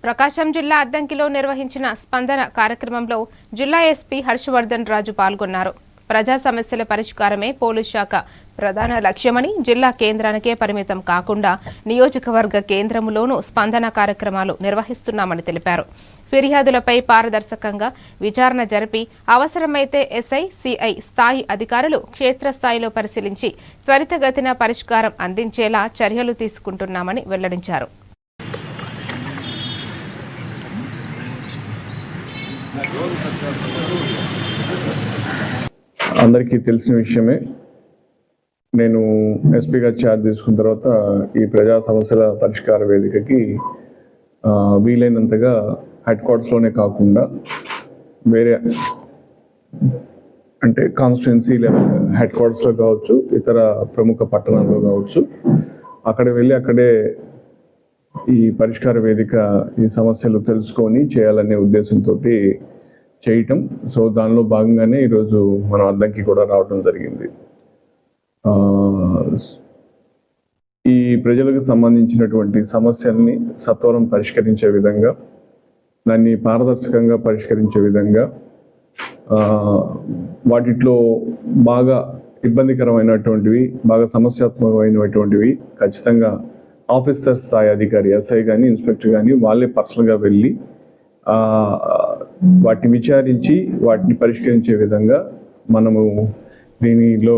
ప్రకాశం జిల్లా అద్దంకిలో నిర్వహించిన స్పందన కార్యక్రమంలో జిల్లా ఎస్పీ హర్షవర్ధన్ రాజు పాల్గొన్నారు. ప్రజా సమస్యల పరిష్కారమే పోలీస్ శాఖ ప్రధాన లక్ష్యమని, జిల్లా కేంద్రానికే పరిమితం కాకుండా నియోజకవర్గ కేంద్రములోనూ స్పందన కార్యక్రమాలు నిర్వహిస్తున్నామని తెలిపారు. ఫిర్యాదులపై పారదర్శకంగా విచారణ జరిపి అవసరమైతే ఎస్ఐ, సిఐ స్థాయి అధికారులు క్షేత్రస్థాయిలో పరిశీలించి త్వరితగతిన పరిష్కారం అందించేలా చర్యలు తీసుకుంటున్నామని వెల్లడించారు. అందరికీ తెలిసిన విషయమే. నేను ఎస్పీగా ఛార్జ్ తీసుకున్న తర్వాత ఈ ప్రజా సమస్యల పరిష్కార వేదికకి వీలైనంతగా హెడ్ క్వార్టర్స్లోనే కాకుండా వేరే అంటే కాన్స్టిట్యున్సీ లెవెల్ హెడ్ క్వార్టర్స్లో కావచ్చు, ఇతర ప్రముఖ పట్టణాల్లో కావచ్చు, అక్కడ వెళ్ళి అక్కడే ఈ పరిష్కార వేదిక ఈ సమస్యలు తెలుసుకొని చేయాలనే ఉద్దేశంతో చేయటం. సో దానిలో భాగంగానే ఈరోజు మనం అద్దంకి కూడా రావడం జరిగింది. ఈ ప్రజలకు సంబంధించినటువంటి సమస్యల్ని సత్వరం పరిష్కరించే విధంగా, దాన్ని పారదర్శకంగా పరిష్కరించే విధంగా, వాటిలో బాగా ఇబ్బందికరమైనటువంటివి, బాగా సమస్యాత్మకమైనటువంటివి ఖచ్చితంగా ఆఫీసర్ స్థాయి అధికారి, ఎస్ఐ కానీ, ఇన్స్పెక్టర్ కానీ వాళ్ళే పర్సనల్గా వెళ్ళి వాటిని విచారించి వాటిని పరిష్కరించే విధంగా మనము దీనిలో